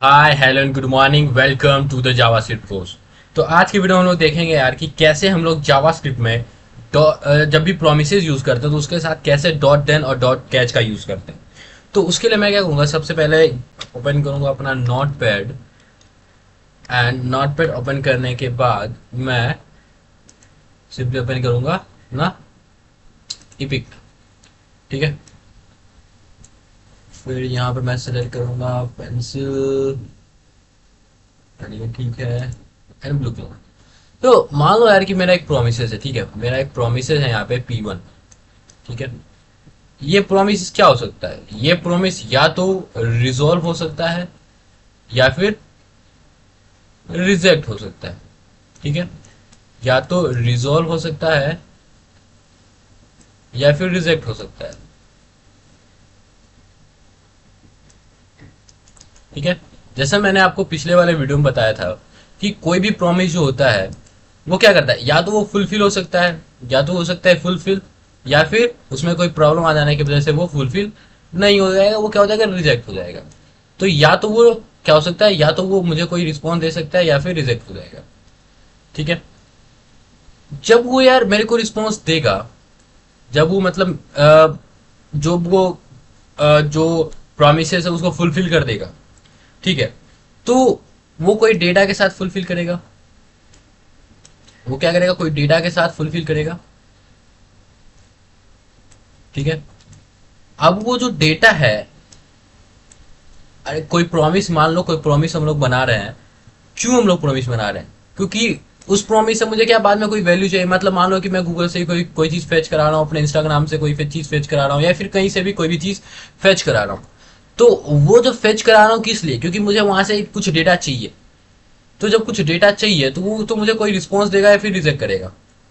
Hi hello and good morning, welcome to the JavaScript course. तो आज की video में हम लोग देखेंगे यार कि कैसे हम लोग जावास्क्रिप्ट में जब भी प्रोमिसेस यूज करते हैं तो उसके साथ कैसे डॉट देन और डॉट कैच का यूज करते हैं। तो उसके लिए मैं क्या करूंगा, सबसे पहले ओपन करूंगा अपना note pad. And note pad open करने के बाद मैं सिंपली ओपन करूंगा ना इपिक। ठीक है, फिर यहाँ पर मैं सेलेक्ट करूंगा पेंसिल। ठीक है, एंड ब्लू कलर। तो मान लो यार कि मेरा एक प्रोमिस है, ठीक है, मेरा एक प्रोमिस है यहाँ पे P1। ठीक है, ये प्रोमिस क्या हो सकता है? ये प्रोमिस या तो रिजॉल्व हो सकता है या फिर रिजेक्ट हो सकता है। ठीक है, या तो रिजॉल्व हो सकता है या फिर रिजेक्ट हो सकता है। ठीक है, जैसा मैंने आपको पिछले वाले वीडियो में बताया था कि कोई भी प्रॉमिस जो होता है वो क्या करता है, या तो वो फुलफिल हो सकता है, या तो हो सकता है फुलफिल, या फिर उसमें कोई प्रॉब्लम आ जाने की वजह से वो फुलफिल नहीं हो जाएगा, वो क्या हो जाएगा, रिजेक्ट हो जाएगा। तो या तो वो क्या हो सकता है, या तो वो मुझे कोई रिस्पॉन्स दे सकता है या फिर रिजेक्ट हो जाएगा। ठीक है, जब वो यार मेरे को रिस्पॉन्स देगा, जब वो मतलब जो वो जो प्रोमिस है उसको फुलफिल कर देगा। ठीक है, तो वो कोई डेटा के साथ फुलफिल करेगा। वो क्या करेगा, कोई डेटा के साथ फुलफिल करेगा। ठीक है, अब वो जो डेटा है, अरे कोई प्रॉमिस, मान लो कोई प्रॉमिस हम लोग बना रहे हैं। क्यों हम लोग प्रॉमिस बना रहे हैं? क्योंकि उस प्रॉमिस से मुझे क्या बाद में कोई वैल्यू चाहिए। मतलब मान लो कि मैं गूगल से कोई कोई चीज फेच करा रहा हूँ, अपने इंस्टाग्राम से कोई चीज फेच करा रहा हूँ, या फिर कहीं से भी कोई भी चीज फेच करा रहा हूँ। तो वो जो फेच करा रहा हूँ किस लिए? क्योंकि मुझे वहां से कुछ डेटा चाहिए। तो जब कुछ डेटा चाहिए तो वो तो मुझे कोई रिस्पॉन्स देगा या फिर रिजेक्ट करेगा।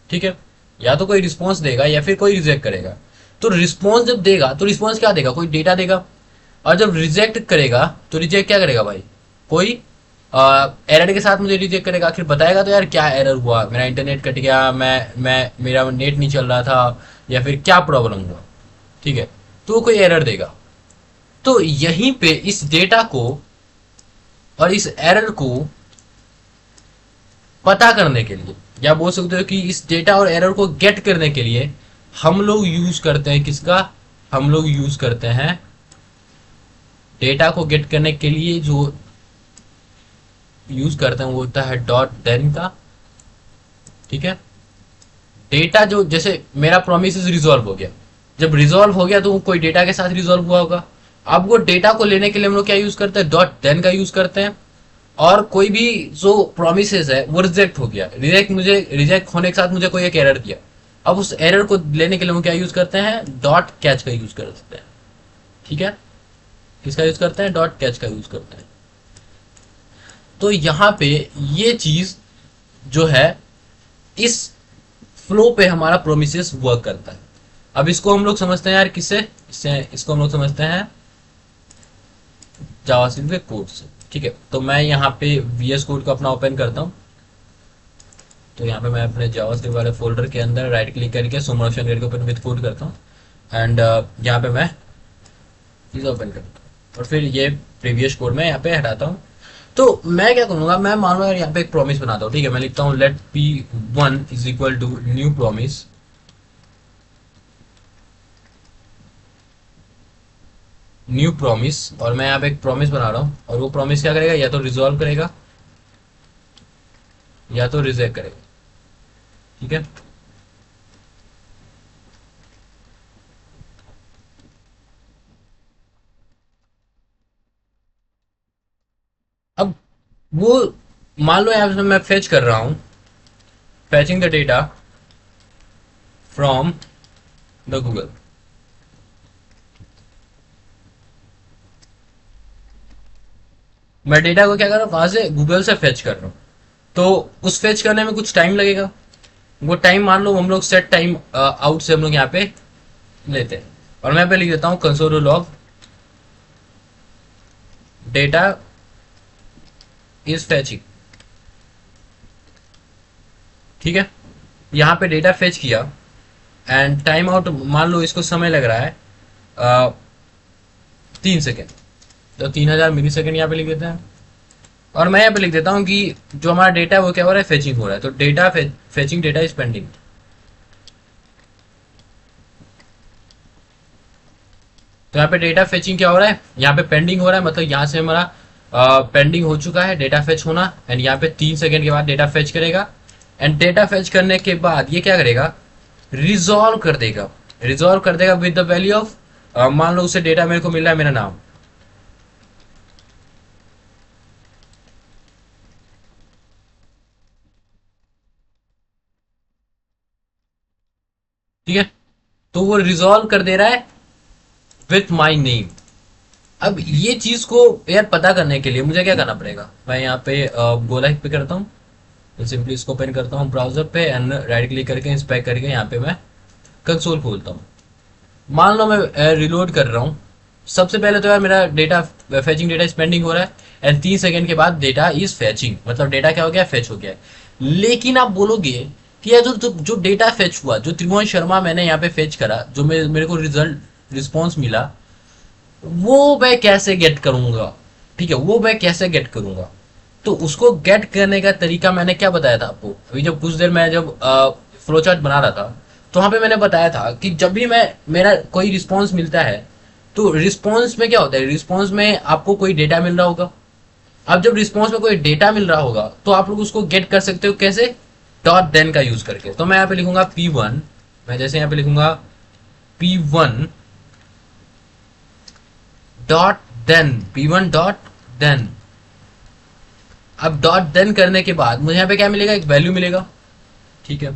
ठीक है, या तो कोई रिस्पॉन्स देगा या फिर कोई रिजेक्ट करेगा। तो रिस्पॉन्स जब देगा तो रिस्पॉन्स क्या देगा, कोई डेटा देगा। और जब रिजेक्ट करेगा तो रिजेक्ट क्या करेगा भाई, कोई एरर के साथ मुझे रिजेक्ट करेगा। आखिर बताएगा तो यार क्या एरर हुआ, मेरा इंटरनेट कट गया, मैं मेरा नेट नहीं चल रहा था, या फिर क्या प्रॉब्लम हुआ। ठीक है, तो वो कोई एरर देगा। तो यहीं पे इस डेटा को और इस एरर को पता करने के लिए, या बोल सकते हो कि इस डेटा और एरर को गेट करने के लिए हम लोग यूज करते हैं किसका, हम लोग यूज करते हैं डेटा को गेट करने के लिए जो यूज करते हैं वो होता है डॉट देन का। ठीक है, डेटा जो, जैसे मेरा प्रोमिस रिजॉल्व हो गया, जब रिजॉल्व हो गया तो वो कोई डेटा के साथ रिजॉल्व हुआ होगा। अब वो डेटा को लेने के लिए हम लोग क्या यूज करते हैं, डॉट देन का यूज करते हैं। और कोई भी जो प्रोमिस है वो रिजेक्ट हो गया, रिजेक्ट होने के साथ मुझे कोई एक एरर दिया। अब उस एरर को लेने के लिए हम क्या यूज करते हैं, डॉट कैच का यूज करते हैं। ठीक है, किसका यूज करते हैं, डॉट कैच का यूज करते हैं। तो यहां पे ये चीज जो है, इस फ्लो पे हमारा प्रोमिस वर्क करता है। अब इसको हम लोग समझते हैं यार किससे, इसको हम लोग समझते हैं जावास्क्रिप्ट के कोड से। ठीक है, तो मैं यहाँ पे VS कोड को अपना ओपन करता हूँ। तो यहाँ पे मैं अपने जावास्क्रिप्ट वाले फोल्डर के अंदर राइट क्लिक करके सुमरशन करके ओपन विद कोड करता हूँ। एंड यहाँ पे मैं चीज़ ओपन करता हूँ और फिर ये प्रीवियस कोड में यहाँ पे हटाता हूँ। तो मैं क्या करूंगा, मैं मान लो यार यहाँ पे एक प्रॉमिस बनाता हूँ। ठीक है, मैं लिखता हूँ let P1 is equal to new promise. New promise, और मैं यहाँ पे एक प्रॉमिस बना रहा हूँ, और वो प्रॉमिस क्या करेगा, या तो रिजॉल्व करेगा या तो रिजेक्ट करेगा। ठीक है, अब वो मान लो यहाँ पे मैं फेच कर रहा हूँ, fetching the data from the Google। मैं डेटा को क्या कर रहा हूँ, कहाँ से, गूगल से फेच कर रहा हूँ। तो उस फेच करने में कुछ टाइम लगेगा। वो टाइम मान लो हम लोग सेट टाइम आउट से हम लोग यहाँ पे लेते हैं। और मैं पे लिख देता हूँ console log data is fetching. ठीक है, यहाँ पे डेटा फेच किया, एंड टाइम आउट मान लो इसको समय लग रहा है 3 सेकेंड। तो 3000 मिली सेकेंड यहाँ पे लिख देते हैं। और मैं यहाँ पे लिख देता हूँ कि जो हमारा डेटा है वो क्या हो रहा है, फेचिंग हो रहा है। तो data fetching data is pending. तो यहाँ पे डेटा फेचिंग क्या हो रहा है, यहाँ पे पेंडिंग हो रहा है, मतलब यहाँ से हमारा पेंडिंग हो चुका है डेटा फेच होना। एंड यहाँ पे 3 सेकंड के बाद डेटा फेच करेगा। एंड डेटा फेच करने के बाद ये क्या करेगा, रिजॉल्व कर देगा। रिजॉल्व कर देगा विद द वैल्यू ऑफ, मान लो उसे डेटा मेरे को मिल रहा है मेरा नाम। ठीक है, तो वो रिजॉल्व कर दे रहा है विथ माई नेम। अब ये चीज को यार पता करने के लिए मुझे क्या करना पड़ेगा, मैं यहाँ पे गोला पे करता हूँ। तो सिंपली इसको ओपन करता हूँ ब्राउजर पे एंड राइट क्लिक करके इंस्पेक्ट करके यहाँ पे मैं कंसोल खोलता हूँ। मान लो मैं रिलोड कर रहा हूँ। सबसे पहले तो यार मेरा डेटा फेचिंग डेटा स्पेंडिंग हो रहा है। एंड 3 सेकंड के बाद डेटा इज फेचिंग, मतलब डेटा क्या हो गया, फेच हो गया है। लेकिन आप बोलोगे कि यार जो डेटा फेच हुआ, जो त्रिभुवन शर्मा मैंने यहाँ पे फेच करा, जो मेरे को रिजल्ट रिस्पॉन्स मिला, वो मैं कैसे गेट करूंगा। ठीक है, वो मैं कैसे गेट करूंगा। तो उसको गेट करने का तरीका मैंने क्या बताया था आपको अभी, जब कुछ देर मैं जब फ्लो चार्ट बना रहा था, तो वहां पे मैंने बताया था कि जब भी मैं मेरा कोई रिस्पॉन्स मिलता है, तो रिस्पॉन्स में क्या होता है, रिस्पॉन्स में आपको कोई डेटा मिल रहा होगा। अब जब रिस्पॉन्स में कोई डेटा मिल रहा होगा तो आप लोग उसको गेट कर सकते हो कैसे, डॉट देन का यूज करके। तो मैं यहाँ पे लिखूंगा P1। मैं जैसे यहाँ पे लिखूंगा P1 dot then, P1 dot then. अब डॉट देन करने के बाद मुझे यहाँ पे क्या मिलेगा, एक वैल्यू मिलेगा। ठीक है,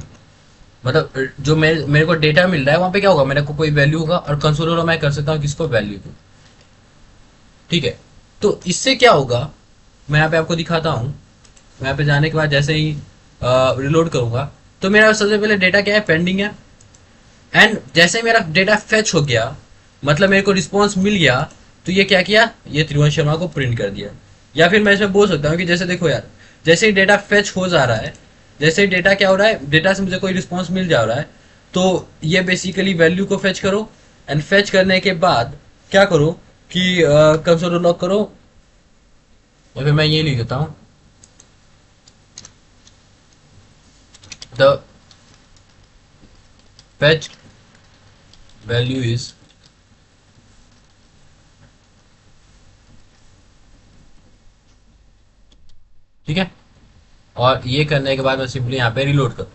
मतलब जो मेरे को डेटा मिल रहा है वहां पे क्या होगा, मेरे को कोई वैल्यू होगा, और कंसोलर मैं कर सकता हूँ किसको, वैल्यू को। ठीक है, तो इससे क्या होगा, मैं यहाँ पे आपको दिखाता हूँ। मैं यहाँ पे जाने के बाद जैसे ही रिलोड करूंगा, तो मेरा सबसे पहले डेटा क्या है, पेंडिंग है। एंड जैसे ही मेरा डेटा फेच हो गया, मतलब मेरे को रिस्पॉन्स मिल गया, तो ये क्या किया, ये त्रिभुवन शर्मा को प्रिंट कर दिया। या फिर मैं इसमें बोल सकता हूँ कि जैसे देखो यार, जैसे ही डेटा फेच हो जा रहा है, जैसे ही डेटा क्या हो रहा है, डेटा से मुझे कोई रिस्पॉन्स मिल जा रहा है, तो ये बेसिकली वैल्यू को फेच करो। एंड फेच करने के बाद क्या करो कि कंसोल लॉग करो। या फिर मैं ये लिख देता हूँ, द फेच वैल्यू इज, ठीक है। और ये करने के बाद मैं सिंपली यहाँ पे रिलोड करूँ।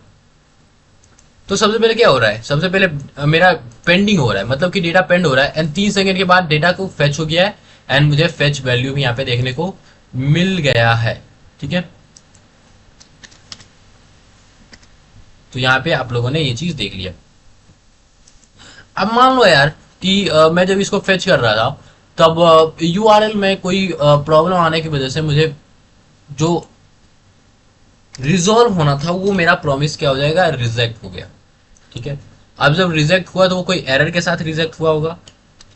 तो सबसे पहले क्या हो रहा है, सबसे पहले मेरा पेंडिंग हो रहा है, मतलब कि डेटा पेंड हो रहा है। एंड 3 सेकंड के बाद डेटा को फेच हो गया है। एंड मुझे फेच वैल्यू भी यहाँ पे देखने को मिल गया है। ठीक है, तो यहाँ पे आप लोगों ने ये चीज देख लिया। अब मान लो यार कि मैं जब इसको फेच कर रहा था, तब यूआरएल में कोई प्रॉब्लम आने की वजह से मुझे जो रिजॉल्व होना था वो मेरा प्रॉमिस क्या हो जाएगा, रिजेक्ट हो गया। ठीक है, अब जब रिजेक्ट हुआ तो वो कोई एरर के साथ रिजेक्ट हुआ होगा।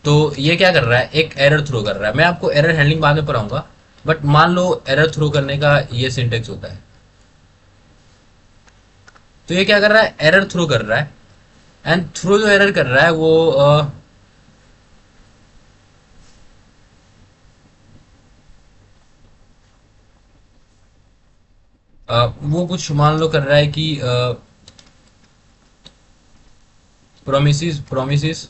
तो ये क्या कर रहा है, एक एरर थ्रो कर रहा है। मैं आपको एरर हैंडलिंग बाद में पढ़ाऊंगा, बट मान लो एरर थ्रो करने का ये सिंटेक्स होता है। तो ये क्या कर रहा है, एरर थ्रो कर रहा है। एंड थ्रो जो एरर कर रहा है वो वो कुछ मान लो कर रहा है कि promise promise is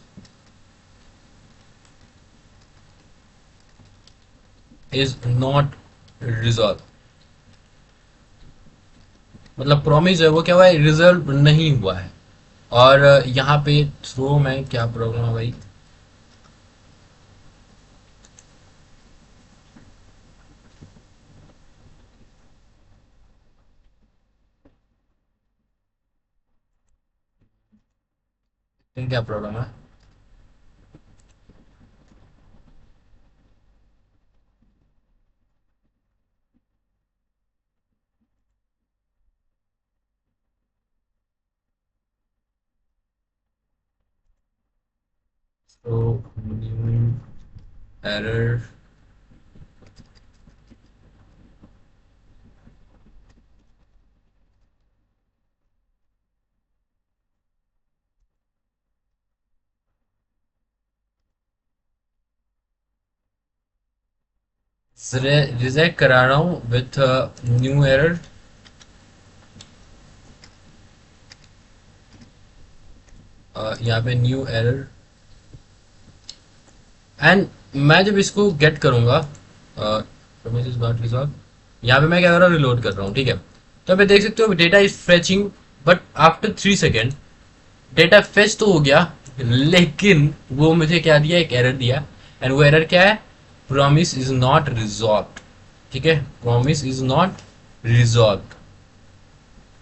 not resolve. मतलब प्रॉमिस है वो क्या हुआ है, रिजल्व नहीं हुआ है। और यहाँ पे थ्रो में क्या प्रॉब्लम है भाई, क्या प्रॉब्लम है। तो एरर, रिजेक्ट करा रहा हूँ विथ न्यू एरर। यहाँ पे न्यू एरर, एंड मैं जब इसको गेट करूंगा, यहाँ पे मैं क्या कर रहा हूँ, रिलोड कर रहा हूँ, ठीक है। तो आप देख सकते हो data is fetching, but after 3 second data fetch तो हो गया, लेकिन वो मुझे क्या दिया, एक एरर दिया। एंड वो एरर क्या है, प्रॉमिस इज नॉट रिजॉल्व, ठीक है, प्रॉमिस इज नॉट रिजॉल्व।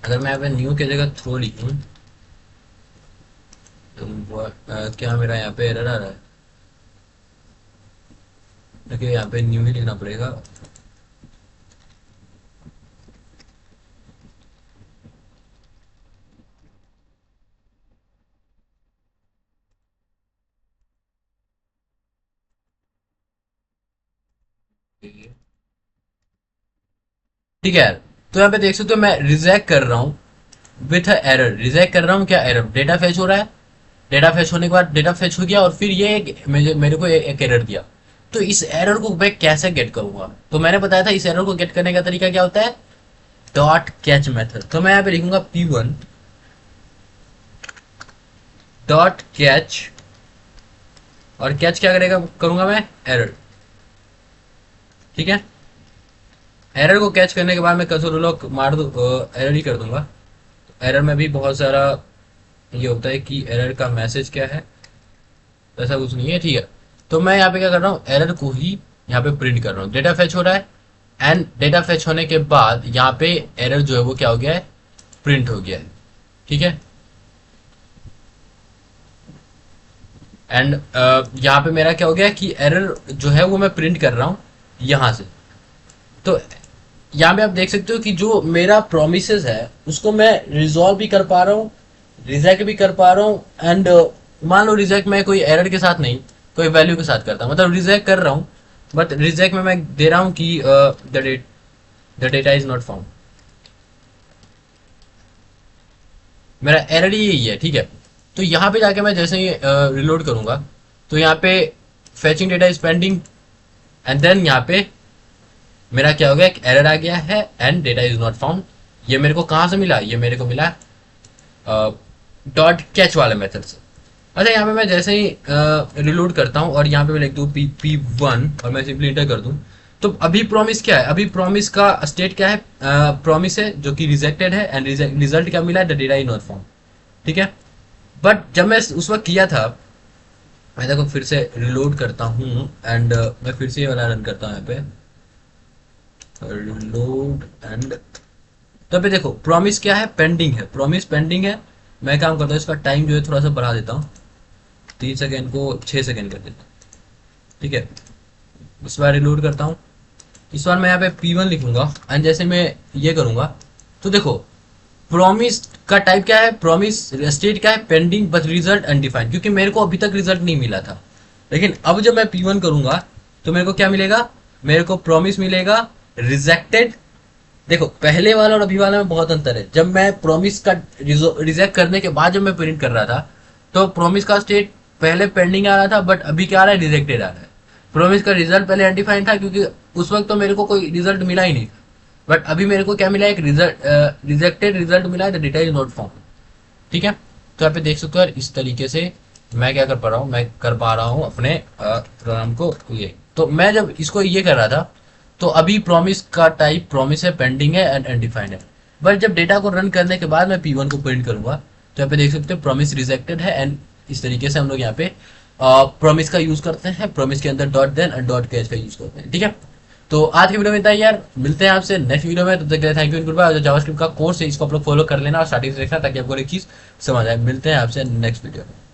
अगर मैं यहाँ पे न्यू की जगह थ्रो लिखूं तो क्या मेरा यहाँ पे एरर आ रहा है, देखिए यहाँ पे न्यू ही लिखना पड़ेगा। ठीक है, तो यहाँ पे देख सकते हो मैं रिजेक्ट कर रहा हूँ विथ एरर, रिजेक्ट कर रहा हूँ, क्या एरर, डेटा फेच हो रहा है। डेटा फेच होने के बाद डेटा फेच हो गया और फिर ये मेरे को एक एरर दिया। तो इस एरर को मैं कैसे गेट करूंगा, तो मैंने बताया था इस एरर को गेट करने का तरीका क्या होता है, डॉट कैच मेथड। तो मैं यहाँ पे लिखूंगा p1 डॉट कैच, और कैच क्या करेगा, करूंगा मैं एरर, ठीक है। एरर को कैच करने के बाद मैं कंसोल लॉग मार दू, एरर ही कर दूंगा। एरर में भी बहुत सारा ये होता है कि एरर का मैसेज क्या है, ऐसा कुछ नहीं है, ठीक है। तो मैं यहाँ पे क्या कर रहा हूँ, एरर को ही यहाँ पे प्रिंट कर रहा हूँ। डेटा फेच हो रहा है, एंड डेटा फेच होने के बाद यहाँ पे एरर जो है वो क्या हो गया है, प्रिंट हो गया है, ठीक है। एंड यहाँ पे मेरा क्या हो गया कि एरर जो है वो मैं प्रिंट कर रहा हूँ यहाँ से। तो यहाँ पे आप देख सकते हो कि जो मेरा प्रोमिसेस है उसको मैं रिजॉल्व भी कर पा रहा हूँ, रिजेक्ट भी कर पा रहा हूँ। एंड मान लो रिजेक्ट मैं कोई एरर के साथ नहीं, कोई वैल्यू के साथ करता हूँ, मतलब रिजेक्ट कर रहा हूँ, बट रिजेक्ट में मैं दे रहा हूँ कि the data is not found, मेरा एरर ही यही है, ठीक है। तो यहाँ पे जाके मैं जैसे ही रिलोड करूंगा तो यहाँ पे fetching data is pending, and then यहाँ पे मेरा क्या हो गया, एक एरर आ गया है and data is not found. ये मेरे को कहाँ से मिला, ये मेरे को मिला डॉट कैच वाले मेथड से। अच्छा, यहाँ पे मैं जैसे ही रिलोड करता हूँ और यहाँ पे मैं लिख दूँ p1 और मैं सिंपली इंटर कर दूँ, तो अभी प्रॉमिस क्या है, अभी प्रॉमिस का स्टेट क्या है, प्रॉमिस है जो कि रिजेक्टेड है, एंड रिजल्ट क्या मिला है, the data is not found, ठीक है। बट जब मैं उस वक्त किया था, मैं देखो फिर से रिलोड करता हूँ एंड मैं फिर से ये वाला रन करता हूँ यहाँ पे रिलोड, एंड तो पे देखो प्रॉमिस क्या है, पेंडिंग है, प्रॉमिस पेंडिंग है। मैं काम करता हूँ इसका टाइम जो है थोड़ा सा बढ़ा देता हूँ, 3 सेकेंड को 6 सेकेंड कर देता हूँ, ठीक है। इस बार रिलोड करता हूँ, इस बार मैं यहाँ पे p1 लिखूंगा एंड जैसे मैं ये करूंगा तो देखो प्रॉमिस का टाइप क्या है, प्रॉमिस स्टेट क्या है, पेंडिंग बट रिजल्ट अनडिफाइंड, क्योंकि मेरे को अभी तक रिजल्ट नहीं मिला था। लेकिन अब जब मैं p1 करूंगा तो मेरे को क्या मिलेगा, मेरे को प्रॉमिस मिलेगा रिजेक्टेड। देखो पहले वाला और अभी वाला में बहुत अंतर है। जब मैं प्रॉमिस का रिजेक्ट करने के बाद जब मैं प्रिंट कर रहा था तो प्रॉमिस का स्टेट पहले पेंडिंग आ रहा था, बट अभी क्या आ रहा है, रिजेक्टेड आ रहा है। प्रॉमिस का रिजल्ट पहले अनडिफाइंड था क्योंकि उस वक्त तो मेरे को कोई रिजल्ट मिला ही नहीं था, बट अभी मेरे को क्या मिला, एक रिजल्ट रिजेक्टेड रिजल्ट मिला है, the data is not found, ठीक है। तो यहाँ पे देख सकते हो यार, इस तरीके से मैं क्या कर पा रहा हूँ, मैं कर पा रहा हूँ अपने प्रोग्राम को ये। तो मैं जब इसको ये कर रहा था तो अभी प्रॉमिस का टाइप प्रॉमिस है, पेंडिंग है एंड अनडिफाइंड है। बट जब डेटा को रन करने के बाद मैं p1 को प्रिंट करूंगा तो यहाँ पे देख सकते हो प्रॉमिस रिजेक्टेड है, एंड इस तरीके से हम लोग यहाँ पे प्रॉमिस का यूज करते हैं, प्रॉमिस के अंदर dot then and dot catch का यूज करते हैं, ठीक है। तो आज की वीडियो में इतना ही यार, मिलते हैं आपसे नेक्स्ट वीडियो में, तब तक के लिए thank you and goodbye. जो जावास्क्रिप्ट का कोर्स है इसको आप लोग फॉलो कर लेना और स्टार्टिंग से देखना ताकि आपको एक चीज समझ आए। मिलते हैं आपसे नेक्स्ट वीडियो में।